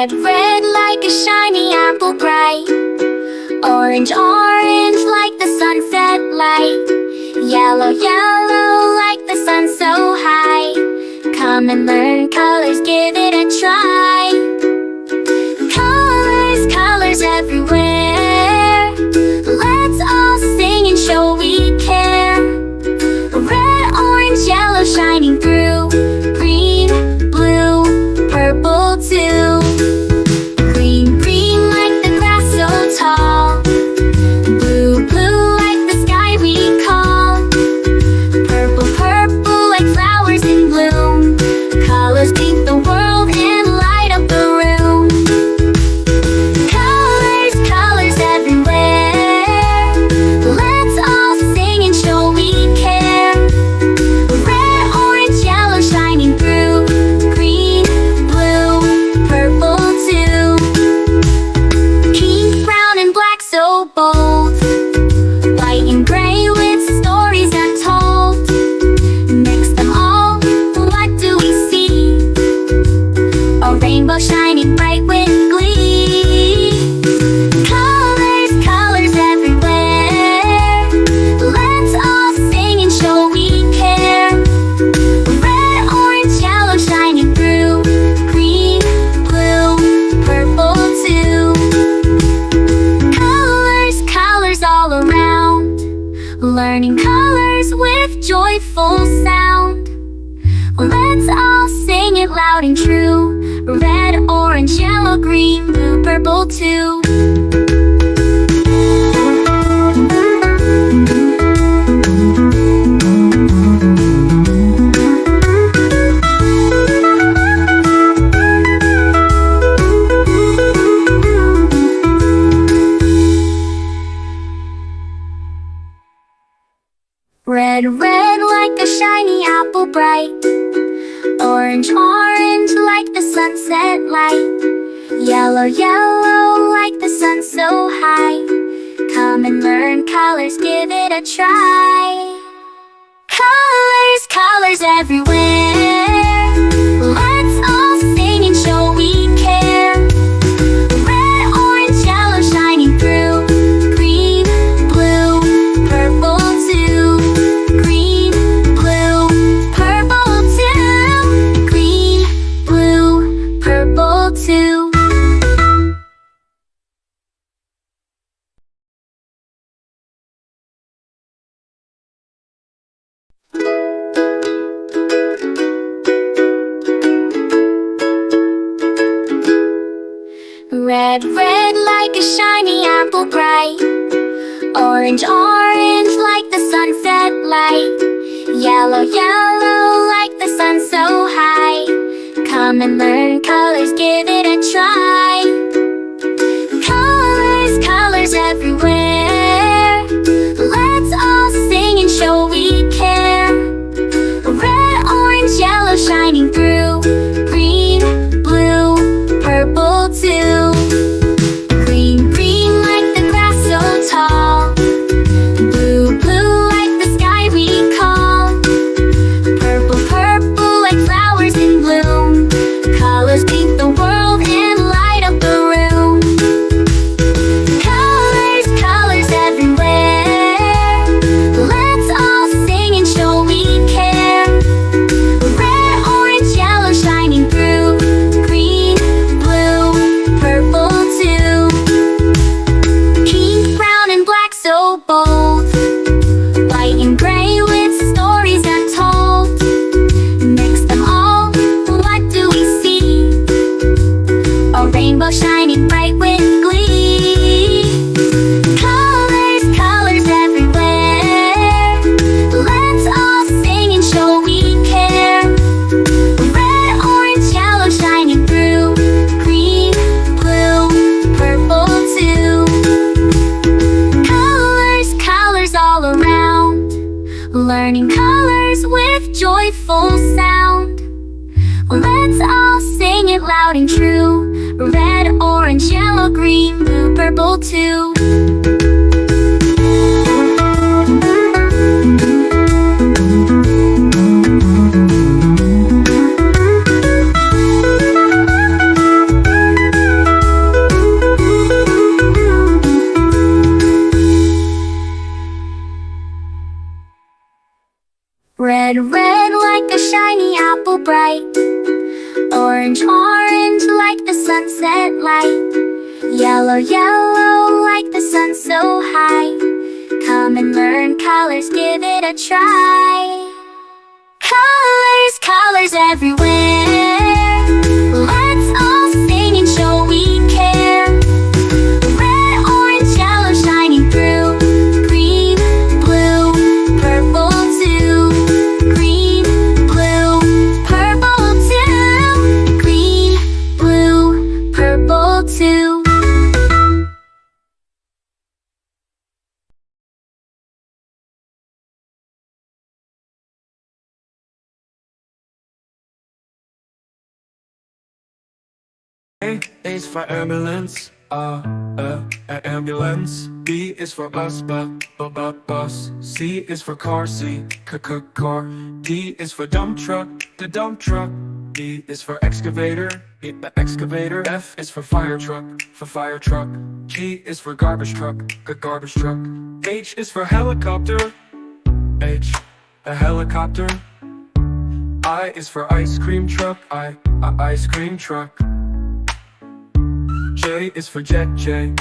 Red, red like a shiny apple bright. Orange, orange like the sunset light. Yellow, yellow like the sun so high. Come and learn colors, give it a try. Colors, colors everywhere. Let's all sing and show we care. Red, orange, yellow shining through. Green, blue, purple too. Green, green like the grass so tall. Blue, blue like the sky we call. Purple, purple like flowers in bloom. Colors paint the world and light up the room. Colors, colors everywhere. Let's all sing and show we care. Red, orange, yellow shining through. Green, blue, purple too. Pink, brown and black so bold. White and gray with stories untold. Mix them all, what do we see? A rainbow shining bright with glee. Colors, colors everywhere. Let's all sing and show we care. Red, orange, yellow shining through. Green, blue, purple too. Colors, colors all around. Learning colors with joyful sound. Let's all sing it loud and true. Red, orange, yellow, green, blue, purple too. Red, red like a shiny apple bright. Orange, orange like the sunset light. Yellow, yellow like the sun so high. Come and learn colors, give it a try. Colors, colors everywhere. Let's all sing and show we care. Red, orange, yellow shining through. Green, blue, purple too. Green, blue, purple too. Green, blue, purple too. Red, red like a shiny apple bright. Orange, orange like the sunset light. Yellow, yellow like the sun so high. Come and learn colors, give it a try. Colors, colors everywhere. Let's all sing and show we care. Red, orange, yellow shining through. Green, blue, purple too. Green, green like the grass so tall. Blue, blue like the sky we call. Purple, purple like flowers in bloom. Colors paint the world and light up the room. Colors, colors everywhere. Let's all sing and show we care. Red, orange, yellow shining through. Green, blue, purple too. Pink, brown and black so bold. White and gray with stories untold. Mix them all, what do we see? A rainbow shining bright with glee. Colors, colors everywhere. Let's all sing and show we care. Red, orange, yellow shining through. Green, blue, purple too. Colors, colors all around. Learning colors with joyful sound. Let's all sing it loud and true. Red, orange, yellow, green, blue, purple too. Red, red like a shiny apple bright. Orange, orange like the sunset light. Yellow, yellow like the sun so high. Come and learn colors, give it a try. Colors, colors everywhere. Let's all sing and show we care. Red, orange, yellow shining through. Green, blue, purple too. Green, blue, purple too. Green, blue, purple too. A is for ambulance, ambulance. B is for bus. C is for car, car. D is for dump truck, the dump truck. E is for excavator, the excavator. F is for fire truck, G is for garbage truck, garbage truck. H is for helicopter, a helicopter. I is for ice cream truck, ice cream truck. J is for jet. K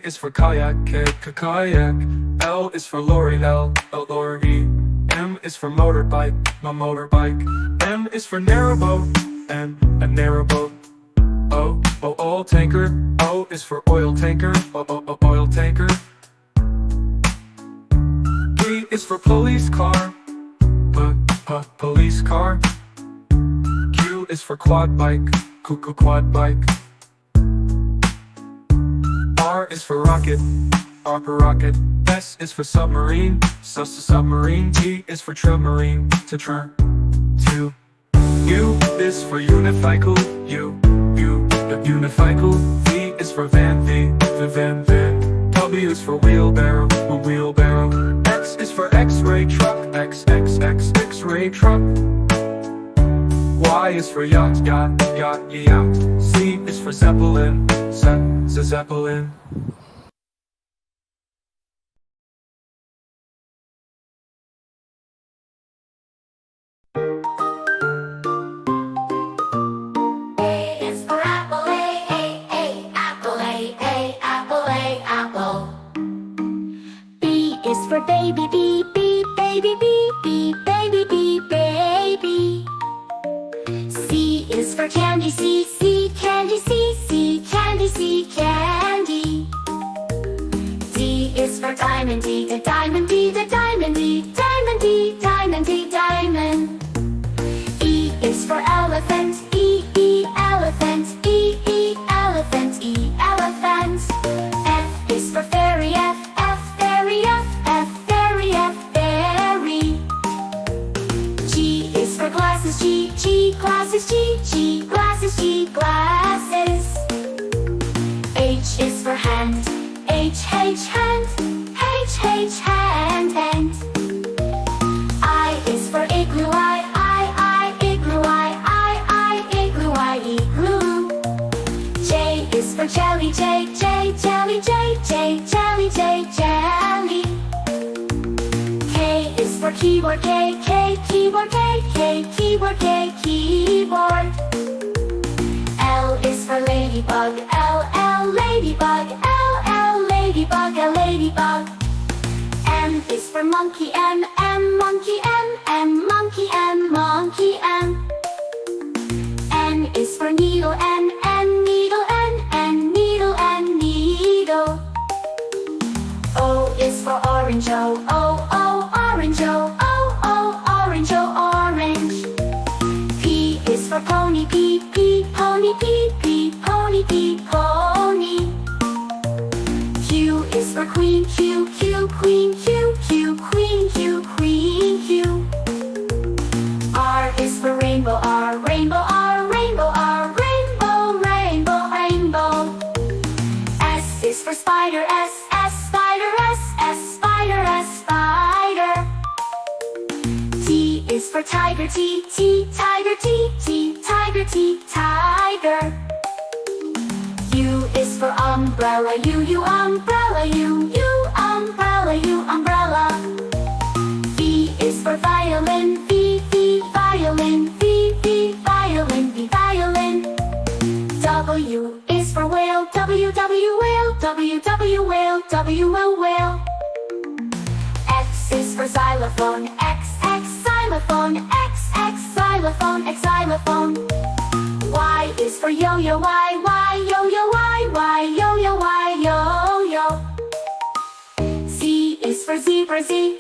is for kayak, kayak. L is for lorry, lorry. M is for motorbike, motorbike. N is for narrowboat, a narrowboat. O, oil tanker. O is for oil tanker, oil tanker. P is for police car, police car. Q is for quad bike, quad bike. R is for rocket, rocket. S is for submarine, submarine. T is for submarine, to. U is for unicycle, the unicycle. V is for van, the van. W is for wheelbarrow, wheelbarrow. X is for X-ray truck, X-ray truck. Y is for yacht. Z is for zeppelin, zeppelin. A is for apple, apple, apple. B is for baby, baby, baby. C is for candy, candy. D is for diamond, the diamond, diamond. E is for elephant, elephant. F is for fairy, fairy. G is for glasses, glasses. H is for hand, hand. I is for igloo, igloo. J is for jelly, jelly. K is for keyboard, keyboard. L is for ladybug, ladybug. M is for monkey, monkey. N is for needle, needle. O is for orange, orange. P is for pony, pony. Q is for queen, queen. R is for rainbow, rainbow. S is for spider, spider. T is for tiger, tiger. U is for umbrella, umbrella. V is for W, whale. X is for xylophone, X, xylophone, X, xylophone, xylophone. Y is for yo-yo, Y, yo-yo, Y, yo-yo, Y, yo-yo. Z is for zebra, Z,